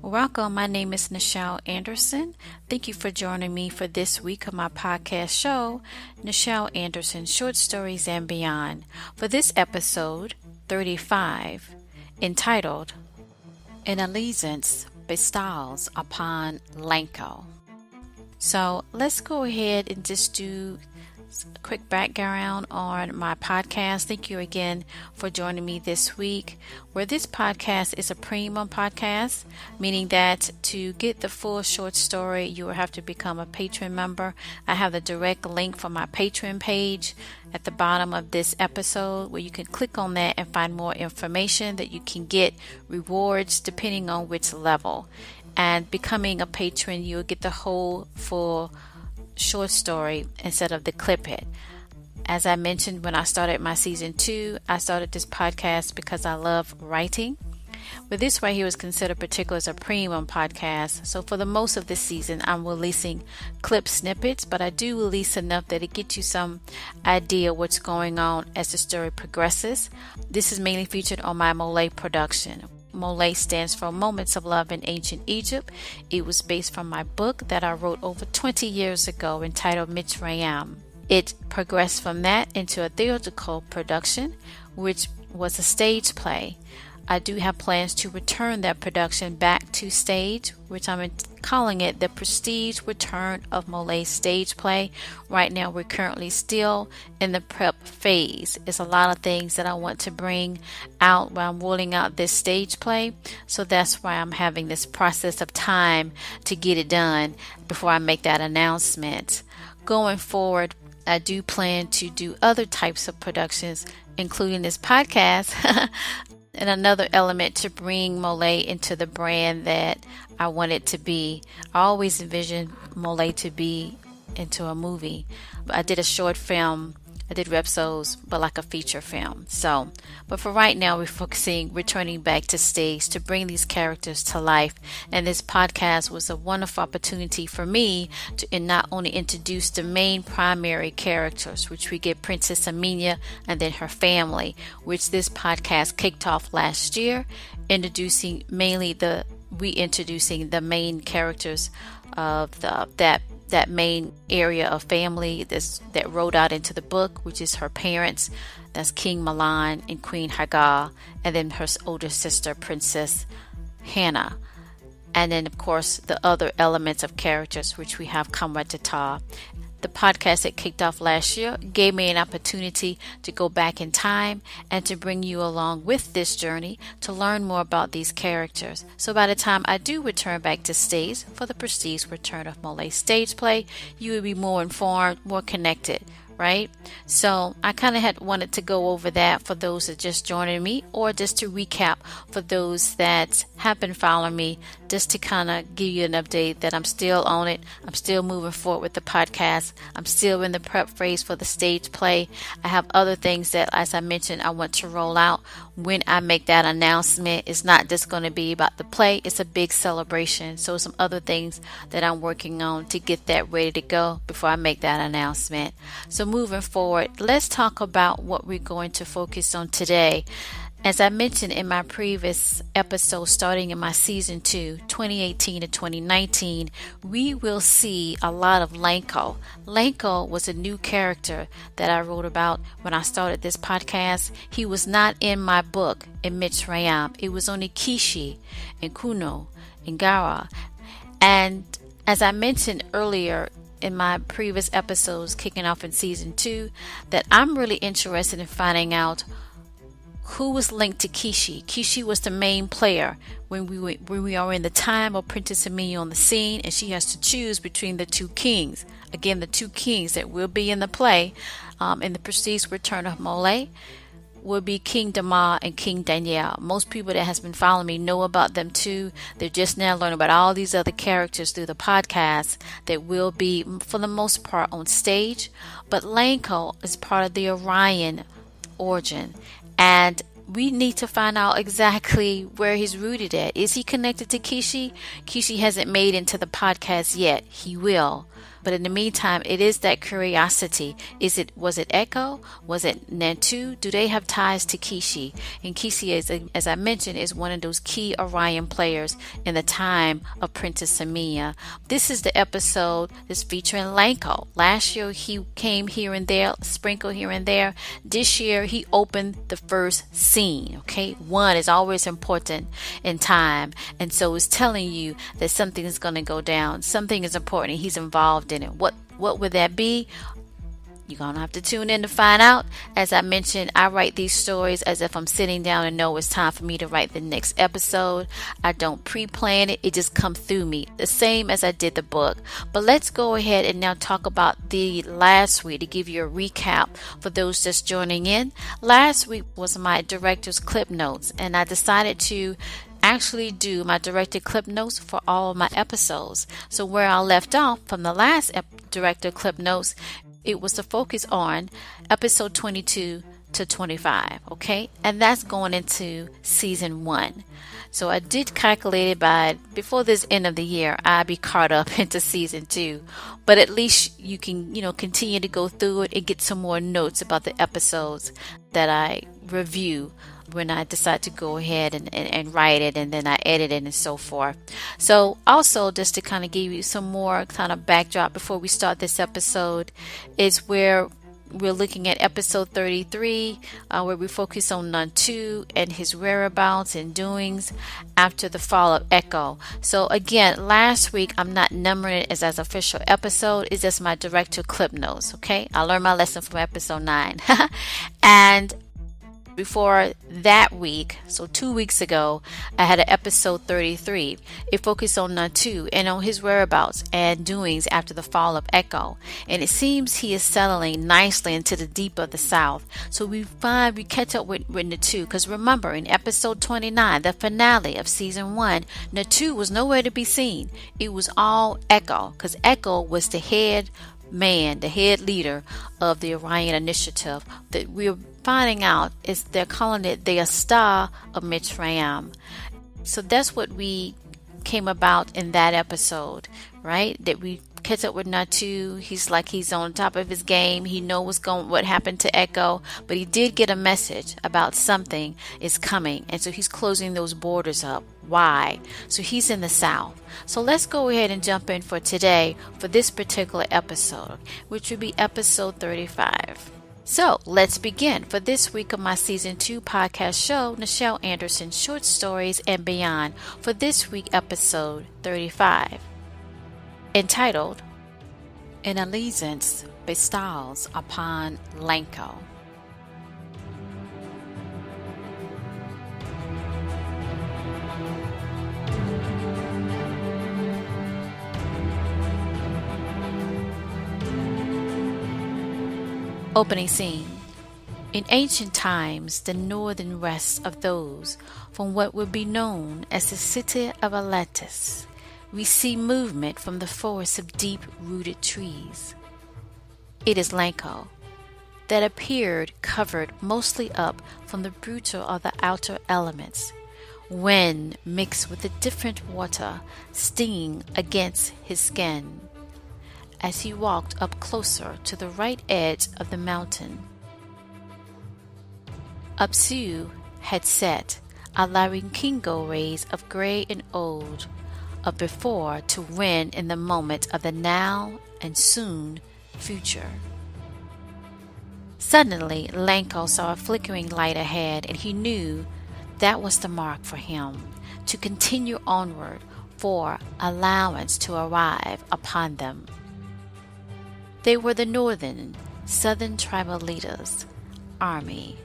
Welcome, my name is Nichel Anderson. Thank you for joining me for this week of my podcast show, Nichel Anderson Short Stories and Beyond, for this episode 35, entitled An Allegiance Bestows Upon Lanko. So let's go ahead and just do a quick background on my podcast. Thank you again for joining me this week, where this podcast is a premium podcast, meaning that to get the full short story, you will have to become a Patron member. I have the direct link for my Patreon page at the bottom of this episode, where you can click on that and find more information that you can get rewards depending on which level. And becoming a patron, you'll get the whole full short story instead of the clip it. As I mentioned when I started my season 2, I started this podcast because I love writing. But this right here was considered particular as a premium podcast. So for the most of this season, I'm releasing clip snippets, but I do release enough that it gets you some idea what's going on as the story progresses. This is mainly featured on my MOLIAE production. MOLIAE stands for Moments of Love in Ancient Egypt. It was based from my book that I wrote over 20 years ago entitled Mitsrayim. It progressed from that into a theatrical production, which was a stage play. I do have plans to return that production back to stage, which I'm calling it the Prestige Return of MOLIAE Stage Play. Right now, we're currently still in the prep phase. It's a lot of things that I want to bring out while I'm rolling out this stage play. So that's why I'm having this process of time to get it done before I make that announcement. Going forward, I do plan to do other types of productions, including this podcast. And another element to bring MOLIAE into the brand that I want it to be. I always envisioned MOLIAE to be into a movie. I did a short film. I did episodes, but like a feature film. But for right now, we're focusing, returning back to stage to bring these characters to life. And this podcast was a wonderful opportunity for me to not only introduce the main primary characters, which we get Princess Aamina and then her family, which this podcast kicked off last year, introducing the main characters of that main area of family that wrote out into the book, which is her parents. That's King Mahlon and Queen Hagar, and then her older sister, Princess Hanee. And then, of course, the other elements of characters, which we have Kamratata. The podcast that kicked off last year gave me an opportunity to go back in time and to bring you along with this journey to learn more about these characters. So by the time I do return back to stage for the Prestige Return of MOLIAE Stage Play, you will be more informed, more connected, right? So I kind of had wanted to go over that for those that just joining me, or just to recap for those that have been following me, just to kind of give you an update that I'm still on it. I'm still moving forward with the podcast. I'm still in the prep phase for the stage play. I have other things that, as I mentioned, I want to roll out. When I make that announcement, it's not just going to be about the play. It's a big celebration. So some other things that I'm working on to get that ready to go before I make that announcement. So moving forward, let's talk about what we're going to focus on today. As I mentioned in my previous episode, starting in my season 2, 2018 to 2019, we will see a lot of Lanko. Lanko was a new character that I wrote about when I started this podcast. He was not in my book in Mitsrayim. It was only Kishi and Kuno and Gara. And as I mentioned earlier in my previous episodes kicking off in season 2, that I'm really interested in finding out who was linked to Kishi. Kishi was the main player when we are in the time of Princess Aamina on the scene, and she has to choose between the two kings. Again, the two kings that will be in the play in the Prestige Return of MOLIAE will be King Tiamat and King Daniel. Most people that has been following me know about them too. They're just now learning about all these other characters through the podcast that will be, for the most part, on stage. But Lanko is part of the Orion origin, and we need to find out exactly where he's rooted at. Is he connected to Kishi? Kishi hasn't made into the podcast yet. He will. But in the meantime, it is that curiosity. Was it Echo? Was it Nantu? Do they have ties to Kishi? And Kishi, as I mentioned, is one of those key Orion players in the Time of Princess Aamina. This is the episode that's featuring Lanko. Last year he came here and there, sprinkle here and there. This year he opened the first scene. Okay, one is always important in time, and so it's telling you that something is going to go down. Something is important, and he's involved in it. What would that be? You're going to have to tune in to find out. As I mentioned, I write these stories as if I'm sitting down and know it's time for me to write the next episode. I don't pre-plan it. It just comes through me, the same as I did the book. But let's go ahead and now talk about the last week to give you a recap for those just joining in. Last week was my director's clip notes, and I decided to actually do my directed clip notes for all of my episodes. So where I left off from the last directed clip notes, it was to focus on episode 22 to 25, okay? And that's going into season 1. So I did calculate it by before this end of the year, I'll be caught up into season 2. But at least you can, continue to go through it and get some more notes about the episodes that I review when I decide to go ahead and write it, and then I edit it and so forth. So also, just to kind of give you some more kind of backdrop before we start this episode, is where we're looking at episode 33, where we focus on Nantu and his whereabouts and doings after the fall of Echo. So again, last week I'm not numbering it as official episode. It's just my director clip notes. Okay, I learned my lesson from episode 9, and before that week, so 2 weeks ago, I had an episode 33. It focused on Nantu and on his whereabouts and doings after the fall of Echo. And it seems he is settling nicely into the deep of the south. So we catch up with Nantu, because remember, in episode 29, the finale of season 1, Nantu was nowhere to be seen. It was all Echo, because Echo was the head man, the head leader of the Orion initiative. That we're finding out is they're calling it the star of Mitsrayim. So that's what we came about in that episode, right? That we catch up with Nantu. He's on top of his game. He knows what happened to Echo, but he did get a message about something is coming, and so he's closing those borders up. Why? So he's in the south. So let's go ahead and jump in for today for this particular episode, which would be episode 35. So let's begin for this week of my season 2 podcast show, Nichel Anderson Short Stories and Beyond, for this week episode 35, entitled An Allegiance Bestows Upon Lanko. Opening scene. In ancient times, the northern rest of those from what would be known as the city of Atlantis, we see movement from the forest of deep-rooted trees. It is Lanko that appeared covered mostly up from the brutal of the outer elements, wind mixed with the different water stinging against his skin, as he walked up closer to the right edge of the mountain. Apsu had set, allowing Kingo rays of gray and old of before to win in the moment of the now and soon future. Suddenly, Lanko saw a flickering light ahead, and he knew that was the mark for him to continue onward, for allowance to arrive upon them. They were the northern, southern tribal leaders' army.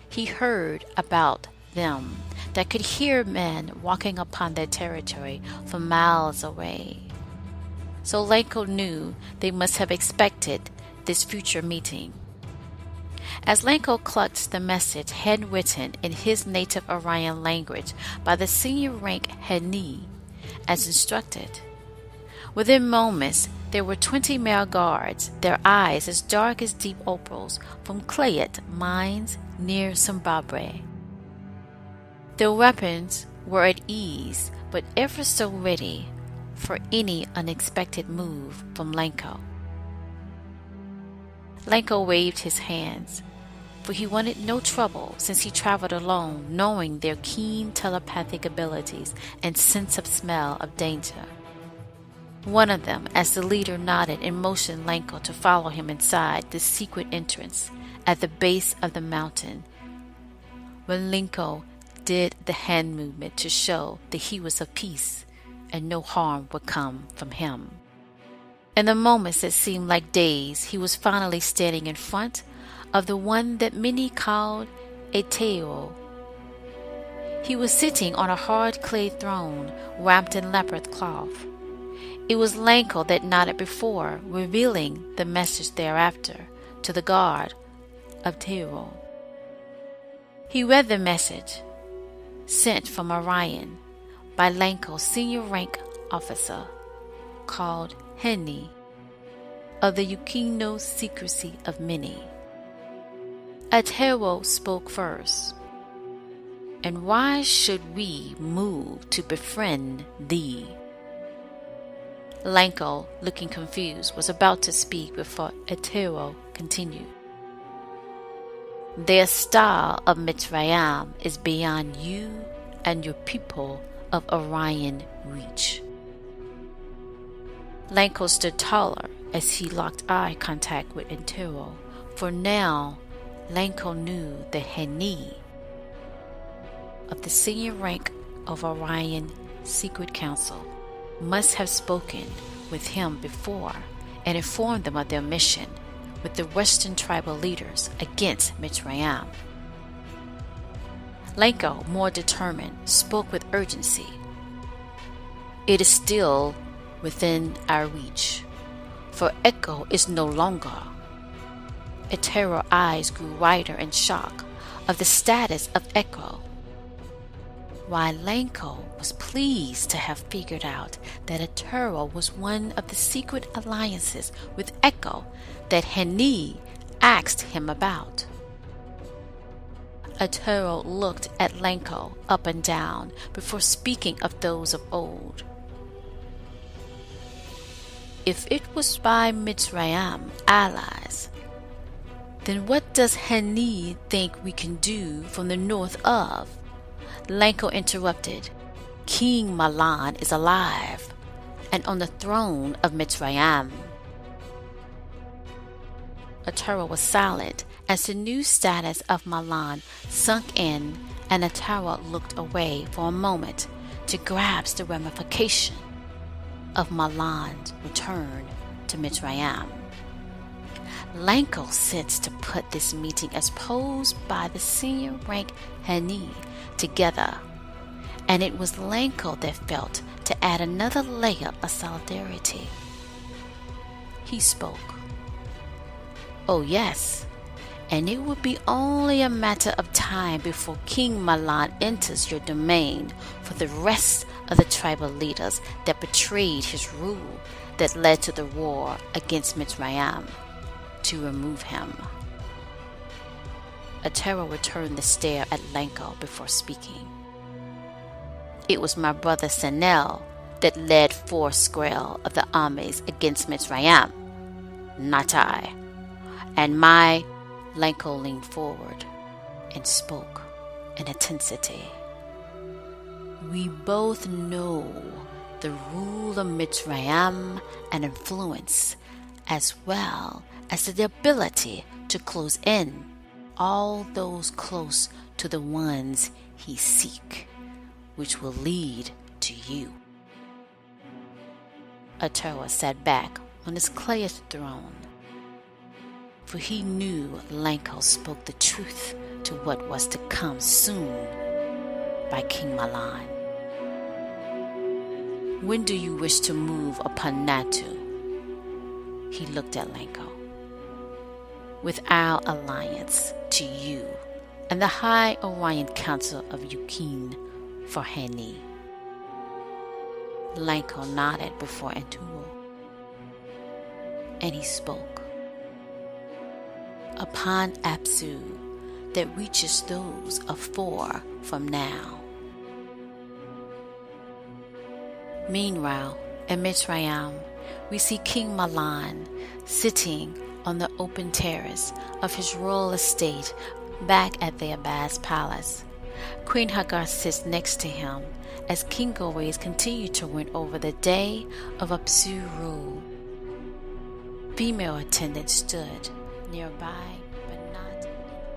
He heard about them, that could hear men walking upon their territory from miles away. So Lanko knew they must have expected this future meeting. As Lanko clutched the message handwritten in his native Orion language by the senior rank Hanee, as instructed, within moments there were 20 male guards, their eyes as dark as deep opals, from Clayet mines near Zimbabwe. Their weapons were at ease, but ever so ready, for any unexpected move from Lanko. Lanko waved his hands, for he wanted no trouble since he traveled alone, knowing their keen telepathic abilities and sense of smell of danger. One of them, as the leader nodded and motioned Lanko to follow him inside the secret entrance at the base of the mountain, when Lanko did the hand movement to show that he was of peace and no harm would come from him. In the moments that seemed like days, he was finally standing in front of the one that many called a Teo. He was sitting on a hard clay throne wrapped in leopard cloth. It was Lanko that nodded before, revealing the message thereafter to the guard of Teo. He read the message sent from Orion by Lanko's senior rank officer called Hanee of the Yukino secrecy of many. Atero spoke first. And why should we move to befriend thee? Lanko, looking confused, was about to speak before Atero continued. Their star of Mitsrayim is beyond you and your people of Orion reach. Lanko stood taller as he locked eye contact with Atero, for now Lanko knew that Hanee of the senior rank of Orion Secret Council must have spoken with him before and informed them of their mission with the Western tribal leaders against Mitsrayim. Lanko, more determined, spoke with urgency. It is still within our reach, for Echo is no longer. Atero's eyes grew wider in shock of the status of Echo, while Lanko was pleased to have figured out that Atero was one of the secret alliances with Echo that Hanee asked him about. Atero looked at Lanko up and down before speaking of those of old. If it was by Mitsrayim allies, then what does Hanee think we can do from the north of? Lanko interrupted. King Mahlon is alive and on the throne of Mitsrayim. Atero was silent as the new status of Mahlon sunk in, and Atero looked away for a moment to grasp the ramification of Mahlon's return to Mitsrayim. Lanko sensed to put this meeting as posed by the senior rank Hanee together, and it was Lanko that felt to add another layer of solidarity. He spoke. Oh yes, and it would be only a matter of time before King Mahlon enters your domain for the rest of the tribal leaders that betrayed his rule that led to the war against Mitsrayim to remove him. Atero returned the stare at Lanko before speaking. It was my brother Sanel that led 4 of the armies against Mitsrayim, not I. And my Lanko leaned forward and spoke in intensity. We both know the rule of Mitsrayim and influence, as well as the ability to close in all those close to the ones he seek, which will lead to you. Atero sat back on his clayish throne, for he knew Lanko spoke the truth to what was to come soon by King Mahlon. When do you wish to move upon Natu? He looked at Lanko. With our alliance to you and the High Orion Council of Yukine for Hanee. Lanko nodded before Antuo, and he spoke. Upon Apsu that reaches those of 4 from now. Meanwhile, In Mitsrayim, we see King Mahlon sitting on the open terrace of his royal estate back at the Abbas palace. Queen Hagar sits next to him as King Orions continue to win over the day of Absu rule. Female attendants stood nearby, but not in ear.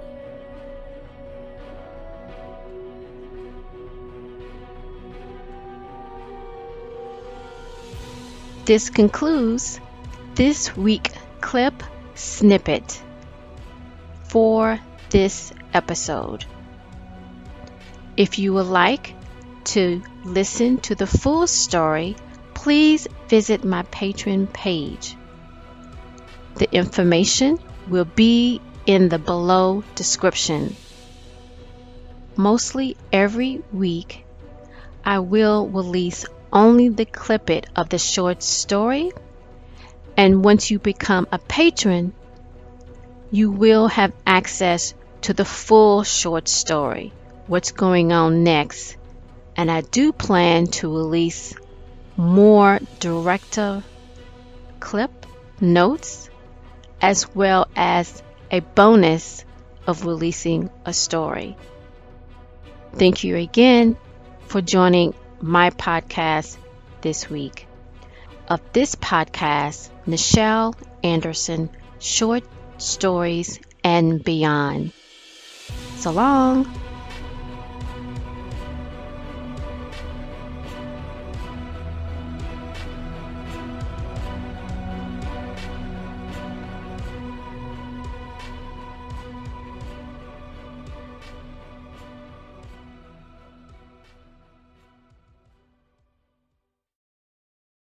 This concludes this week clip snippet for this episode. If you would like to listen to the full story, please visit my Patron page. The information will be in the below description. Mostly every week, I will release only the clippet of the short story, and once you become a patron, you will have access to the full short story, what's going on next, and I do plan to release more director clip notes as well as a bonus of releasing a story. Thank you again for joining my podcast this week. Of this podcast, Nichel Anderson, Short Stories and Beyond. So long.